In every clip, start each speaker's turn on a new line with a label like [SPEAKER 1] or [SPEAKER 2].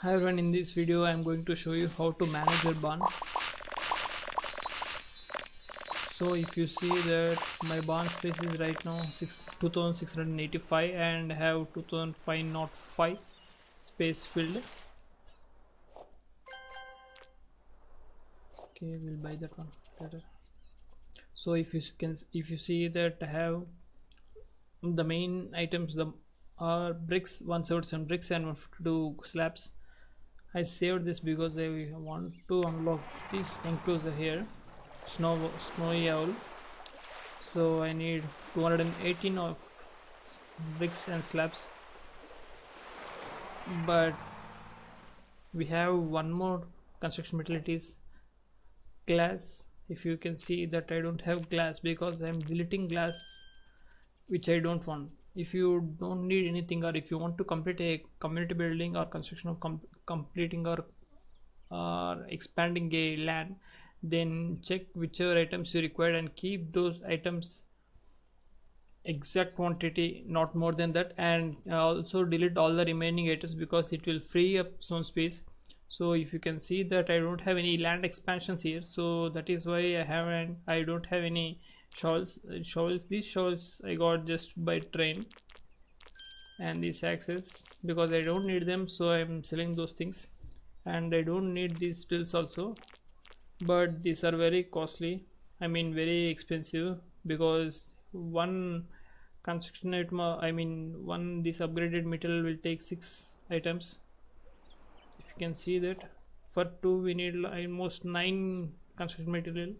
[SPEAKER 1] Hi everyone, in this video I am going to show you how to manage your barn. So if you see that my barn space is right now 2685 and have 2505 space filled. Okay, we'll buy that one later. So if you see that I have the main items, the are bricks, 177 bricks and 152 slabs. I saved this because I want to unlock this enclosure here, snowy owl. So I need 218 of bricks and slabs, but we have one more construction material, it is glass. If you can see that I don't have glass because I'm deleting glass which I don't want. If you don't need anything, or if you want to complete a community building or construction of completing or expanding a land, then check whichever items you require and keep those items exact quantity, not more than that, and also delete all the remaining items because it will free up some space. So if you can see that I don't have any land expansions here, so that is why I don't have any shovels. These shovels I got just by train, and these axes because I don't need them, so I'm selling those things. And I don't need these drills also, but these are very costly, I mean very expensive, because one construction item, one this upgraded metal will take 6 items. If you can see that for 2 we need almost 9 construction material.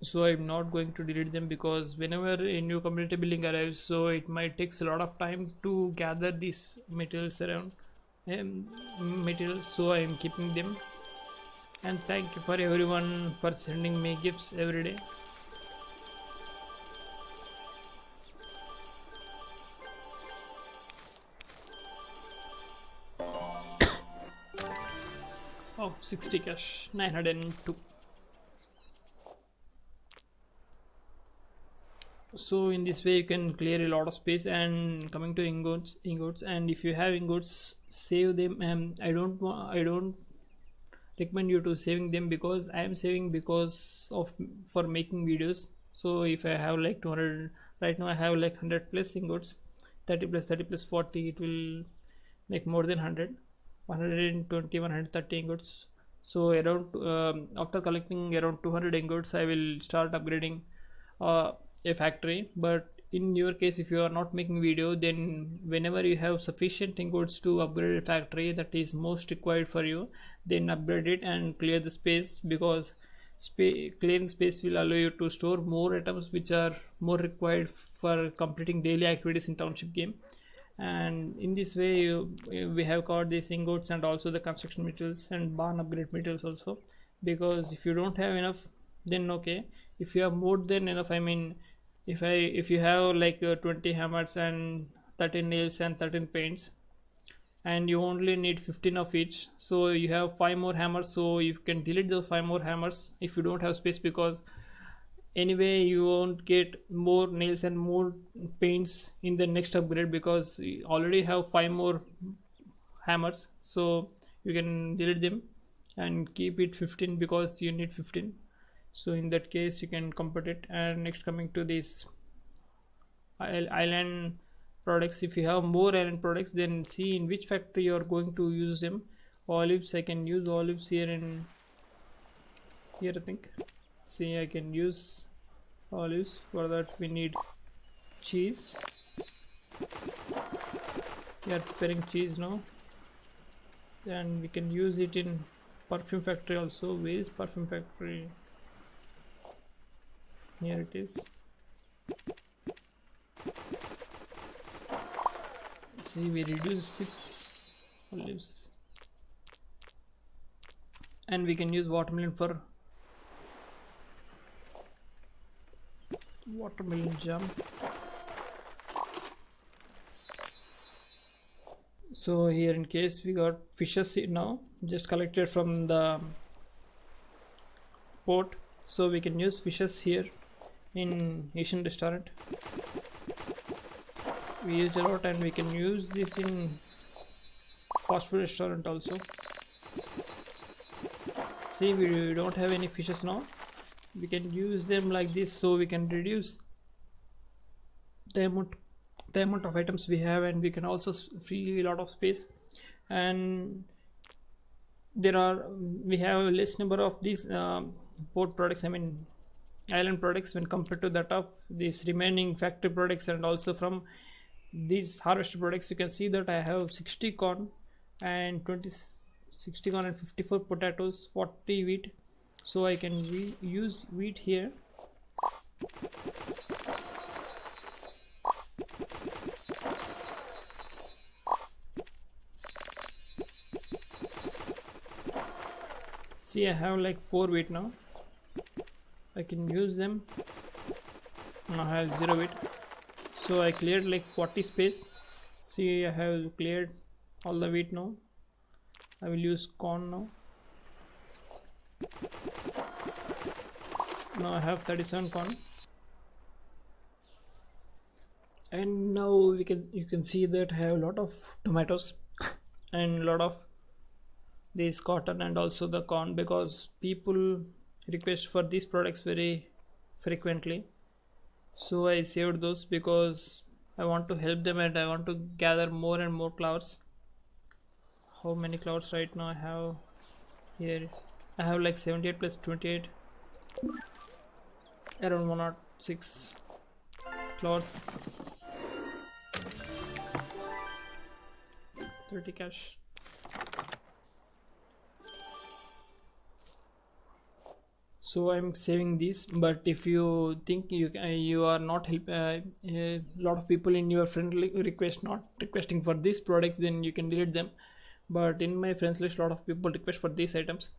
[SPEAKER 1] So I'm not going to delete them because whenever a new community building arrives, so it might takes a lot of time to gather these materials around, materials, so I'm keeping them. And thank you for everyone for sending me gifts every day. Oh, 60 cash, 902. So in this way you can clear a lot of space. And coming to ingots, and if you have ingots, save them. I don't recommend you to saving them because I am saving because of for making videos. So if I have like 200 right now, I have like 100 plus ingots, 30 plus 30 plus 40, it will make more than 100, 120, 130 ingots. So around after collecting around 200 ingots, I will start upgrading uh, a factory. But in your case, if you are not making video, then whenever you have sufficient ingots to upgrade a factory that is most required for you, then upgrade it and clear the space, because clearing space will allow you to store more items which are more required for completing daily activities in township game. And in this way we have got these ingots and also the construction materials and barn upgrade materials also. Because if you don't have enough, then okay. If you have more than enough, I mean, if you have like 20 hammers and 13 nails and 13 paints, and you only need 15 of each, so you have 5 more hammers, so you can delete those 5 more hammers if you don't have space, because anyway you won't get more nails and more paints in the next upgrade because you already have 5 more hammers. So you can delete them and keep it 15 because you need 15. So in that case you can compare it. And next, coming to this island products, if you have more island products, then see in which factory you are going to use them. Olives, I can use olives here and here, I think. See, I can use olives. For that we need cheese. We are preparing cheese now, and we can use it in perfume factory also. Where is perfume factory? Here it is. See, we reduce 6 olives, and we can use watermelon for watermelon jam. So here in case we got fishes now just collected from the port, so we can use fishes here in Asian restaurant. We used a lot, and we can use this in fast food restaurant also. See, we don't have any fishes now. We can use them like this, so we can reduce the amount the amount of items we have, and we can also free a lot of space. And there are we have a less number of these port products, I mean island products, when compared to that of these remaining factory products. And also from these harvested products, you can see that I have 60 corn and 60 corn and 54 potatoes, 40 wheat. So I can use wheat here. See, I have like 4 wheat now. I can use them. Now I have 0 wheat. So I cleared like 40 space. See, I have cleared all the wheat now. I will use corn now. Now I have 37 corn. And now you can see that I have a lot of tomatoes and a lot of this cotton and also the corn, because people request for these products very frequently. So I saved those because I want to help them and I want to gather more and more clouds. How many clouds right now I have here? I have like 78 plus 28, around 106 clouds. 30 cash. So I'm saving this. But if you think you are not a lot of people in your friend request not requesting for these products, then you can delete them. But in my friends list, a lot of people request for these items,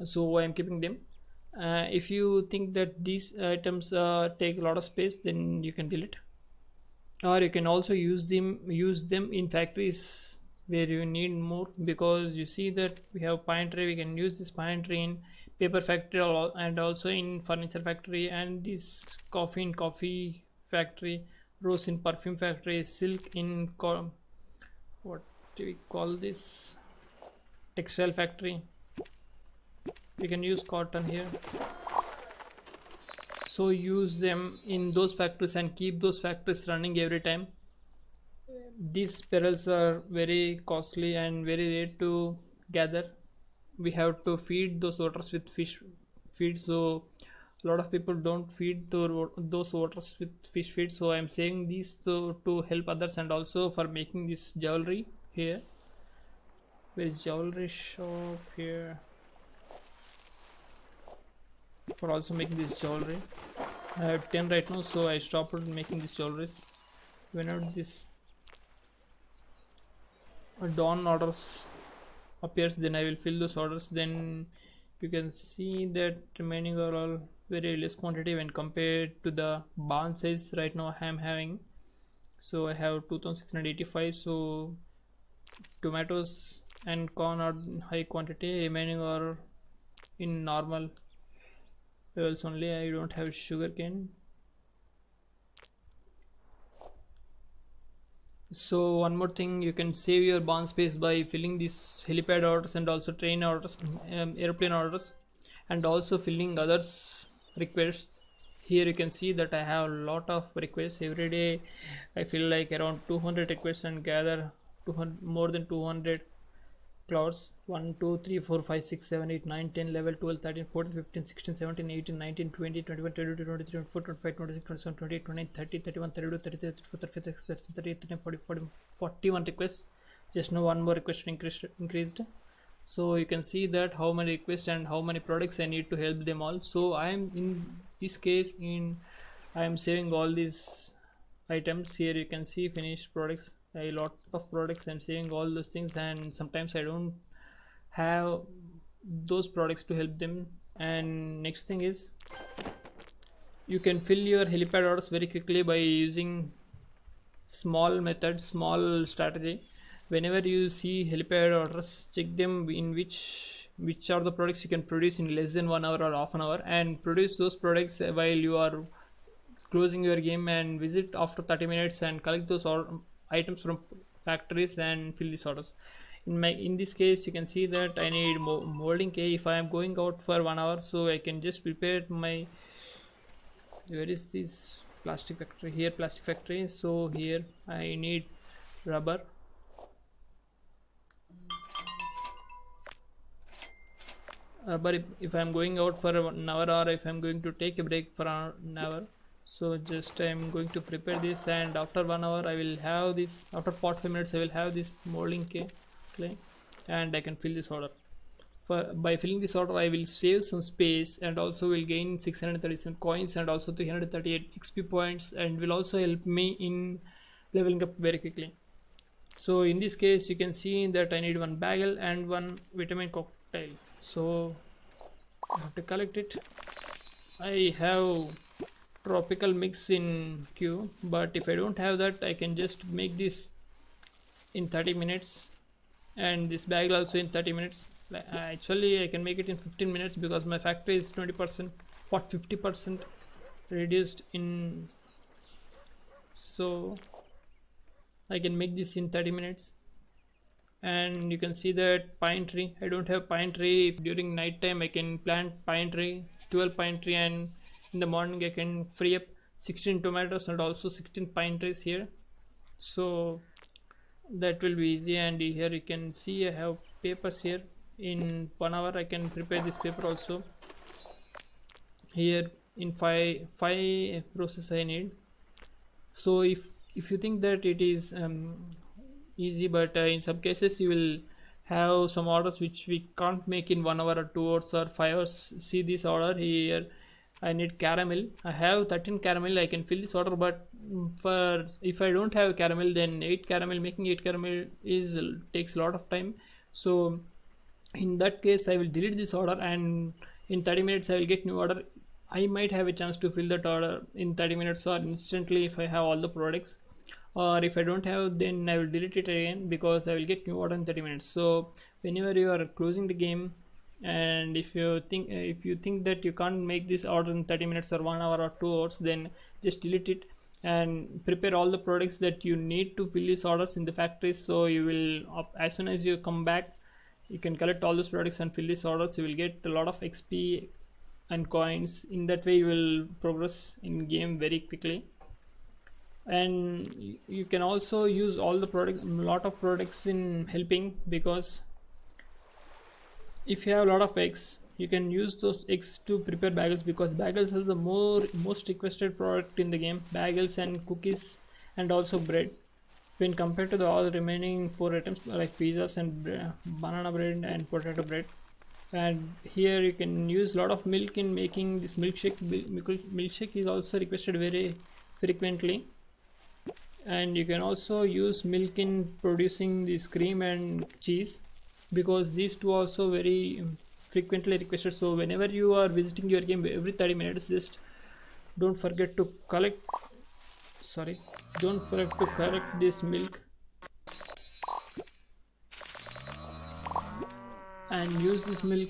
[SPEAKER 1] so I'm keeping them. If you think that these items take a lot of space, then you can delete. Or you can also use them in factories where you need more, because you see that we have pine tree. We can use this pine tree in paper factory and also in furniture factory, and this coffee in coffee factory, rose in perfume factory, silk in what do we call this, textile factory. We can use cotton here. So use them in those factories and keep those factories running every time. These perils are very costly and very rare to gather. We have to feed those waters with fish feed, so a lot of people don't feed those waters with fish feed. So I'm saying these so to help others, and also for making this jewelry here. Where is jewelry shop here? For also making this jewelry, I have 10 right now, so I stopped making these jewelries. Whenever this dawn orders appears, then I will fill those orders. Then you can see that remaining are all very less quantity when compared to the barn size right now I am having. So I have 2685. So tomatoes and corn are in high quantity, remaining are in normal levels only. I don't have sugar cane. So one more thing, you can save your barn space by filling these helipad orders and also train orders, airplane orders, and also filling others requests. Here you can see that I have a lot of requests every day. I feel like around 200 requests and gather 200, more than 200 clouds. 1 2 3 4 5 6 7 8 9 10 11 12 13 14 15 16 17 18 19 20 21 22 23 24 25 26 27 28 29 30 31 32 33 34 35 36 37 38 39 40 40 41 requests. Just now one more request increased. So you can see that how many requests and how many products I need to help them all. So I am in this case I am saving all these items. Here you can see finished products, a lot of products. I'm saving all those things, and sometimes I don't have those products to help them. And next thing is, you can fill your helipad orders very quickly by using small strategy. Whenever you see helipad orders, check them in which are the products you can produce in less than 1 hour or half an hour, and produce those products while you are closing your game, and visit after 30 minutes and collect those items from factories and fill these orders. In this case you can see that I need molding K. If I am going out for 1 hour, so I can just prepare my, where is this plastic factory? Here, plastic factory. So here I need rubber. But if I'm going out for 1 hour, or if I'm going to take a break for an hour, so just I'm going to prepare this, and after 1 hour I will have this, after 45 minutes I will have this molding clay, and I can fill this order. By filling this order I will save some space, and also will gain 637 coins and also 338 XP points, and will also help me in leveling up very quickly. So in this case you can see that I need one bagel and one vitamin cocktail. So I have to collect it. I have tropical mix in queue, but if I don't have that I can just make this in 30 minutes, and this bagel also in 30 minutes. Actually I can make it in 15 minutes because my factory is 20% for 50% reduced in, so I can make this in 30 minutes. And you can see that pine tree, I don't have pine tree. If during night time I can plant pine tree, 12 pine tree, and in the morning I can free up 16 tomatoes and also 16 pine trees here, so that will be easy. And here you can see I have papers here. In 1 hour I can prepare this paper also. Here in five process I need. So if you think that it is easy, but in some cases you will have some orders which we can't make in 1 hour or 2 hours or 5 hours. See this order here, I need caramel. I have 13 caramel, I can fill this order, but for if I don't have caramel, then 8 caramel, making 8 caramel is takes a lot of time. So in that case I will delete this order, and in 30 minutes I will get new order. I might have a chance to fill that order in 30 minutes or instantly if I have all the products, or if I don't have, then I will delete it again because I will get new order in 30 minutes. So whenever you are closing the game, and if you think that you can't make this order in 30 minutes or 1 hour or 2 hours, then just delete it and prepare all the products that you need to fill these orders in the factories. So you will, as soon as you come back, you can collect all those products and fill these orders. You will get a lot of XP and coins. In that way you will progress in game very quickly. And you can also use all the product, lot of products in helping, because if you have a lot of eggs you can use those eggs to prepare bagels, because bagels is the most requested product in the game. Bagels and cookies and also bread, when compared to the all remaining 4 items like pizzas and banana bread and potato bread. And here you can use a lot of milk in making this milkshake. Milkshake is also requested very frequently, and you can also use milk in producing this cream and cheese, because these two also very frequently requested. So whenever you are visiting your game every 30 minutes, just don't forget to collect this milk and use this milk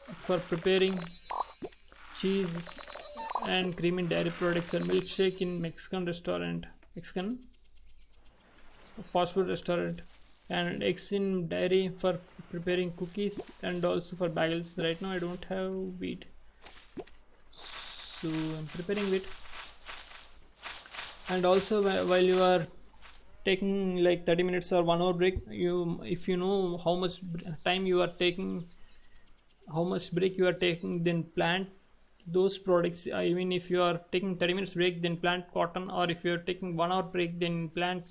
[SPEAKER 1] for preparing cheese and cream in dairy products, and milkshake in Mexican fast food restaurant, and eggs in dairy for preparing cookies and also for bagels. Right now I don't have wheat, so I'm preparing wheat. And also while you are taking like 30 minutes or 1 hour break, if you know how much time you are taking, how much break you are taking, then plant those products. I mean, if you are taking 30 minutes break, then plant cotton, or if you are taking 1 hour break, then plant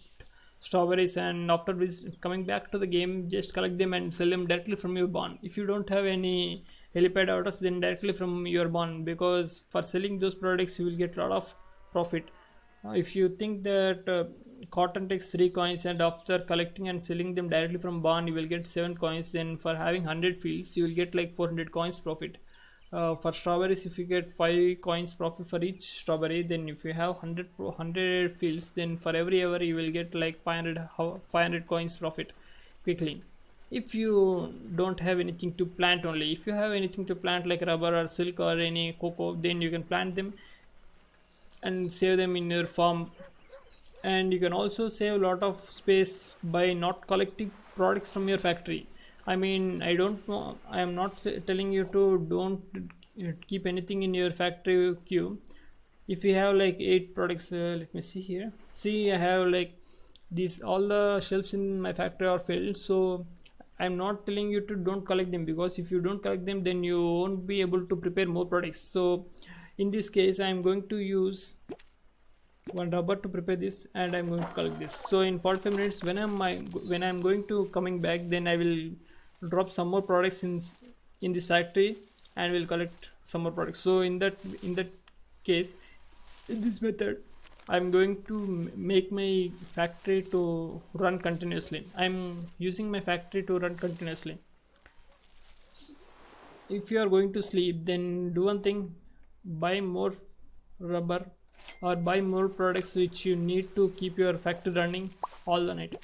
[SPEAKER 1] strawberries, and after coming back to the game, just collect them and sell them directly from your barn. If you don't have any helipad orders, then directly from your barn, because for selling those products you will get a lot of profit. If you think that cotton takes 3 coins, and after collecting and selling them directly from barn you will get 7 coins, then for having 100 fields you will get like 400 coins profit. For strawberries, if you get 5 coins profit for each strawberry, then if you have 100 fields, then for every hour you will get like 500 coins profit quickly. If you don't have anything to plant, only if you have anything to plant like rubber or silk or any cocoa, then you can plant them and save them in your farm. And you can also save a lot of space by not collecting products from your factory. I mean, I don't know, I am not telling you to don't keep anything in your factory queue. If you have like 8 products, let me see here. See, I have like these, all the shelves in my factory are filled, so I'm not telling you to don't collect them, because if you don't collect them then you won't be able to prepare more products. So in this case I'm going to use one rubber to prepare this, and I'm going to collect this. So in 45 minutes, when I'm going to coming back, then I will drop some more products in this factory, and will collect some more products. So in that case, in this method, I'm going to make my factory to run continuously. I'm using my factory to run continuously. If you are going to sleep, then do one thing: buy more rubber, or buy more products which you need to keep your factory running all the night.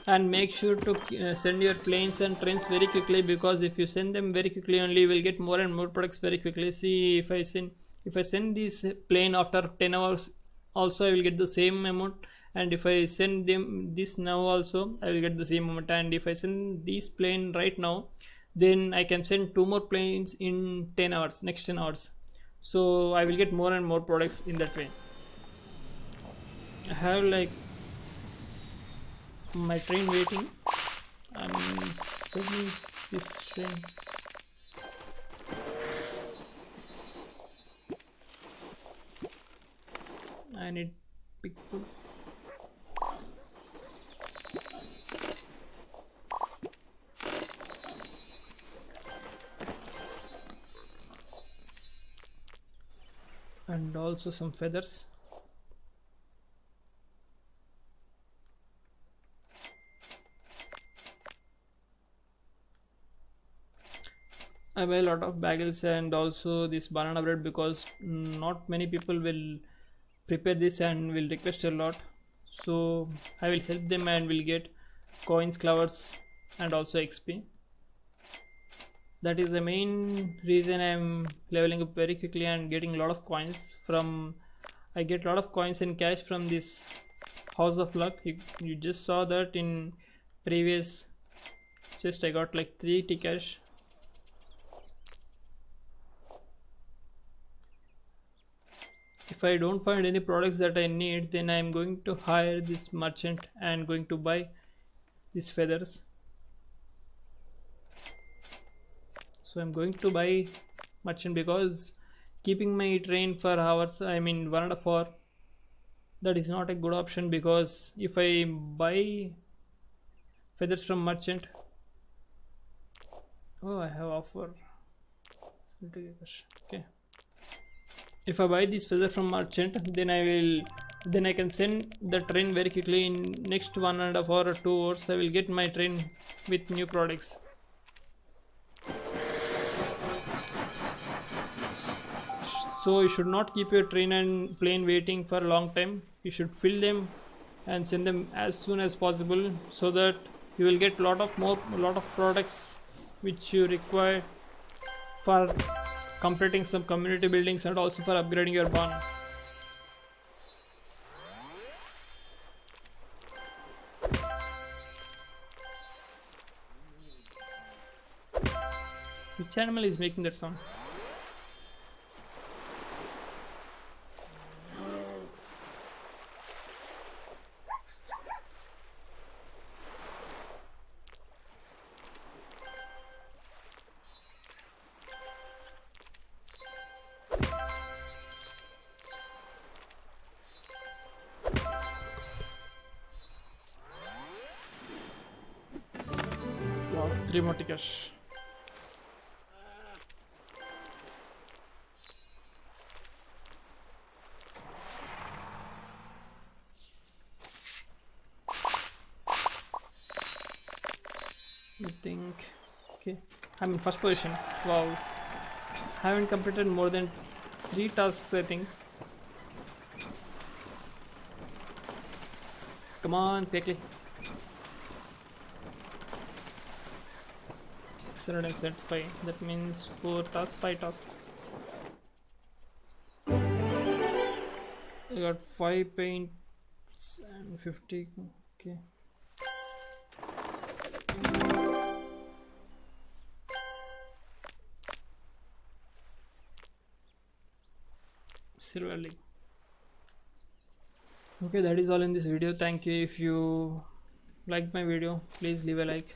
[SPEAKER 1] And make sure to send your planes and trains very quickly, because if you send them very quickly only, you will get more and more products very quickly. See, if I send this plane after 10 hours also, I will get the same amount. And if I send them this now also, I will get the same amount. And if I send this plane right now, then I can send 2 more planes in 10 hours, next 10 hours. So I will get more and more products in that way. I have like my train waiting. I'm sending this train. I need big food. And also some feathers. I buy a lot of bagels and also this banana bread, because not many people will prepare this and will request a lot. So I will help them and will get coins, clovers, and also XP. That is the main reason I'm leveling up very quickly and getting a lot of coins from. I get a lot of coins in cash from this House of Luck. You just saw that in previous chest. I got like 3 T cash. If I don't find any products that I need, then I'm going to hire this merchant and going to buy these feathers. So I'm going to buy merchant, because keeping my train for hours, I mean 1.5 hour, that is not a good option. Because if I buy feathers from merchant, oh, I have offer. Okay, if I buy this feather from merchant, then I can send the train very quickly. In next 1.5 hour or 2 hours, I will get my train with new products. So you should not keep your train and plane waiting for a long time. You should fill them and send them as soon as possible, so that you will get lot of products which you require for completing some community buildings and also for upgrading your barn. Which animal is making that sound? Wow, 3 more tickets. I think. Okay, I'm in first position. Wow, haven't completed more than 3 tasks, I think. Come on, quickly. 600 and 75. That means 4 tasks, 5 tasks. I got 5 paints and 50. Okay. Silver league. Okay, that is all in this video. Thank you. If you liked my video, please leave a like.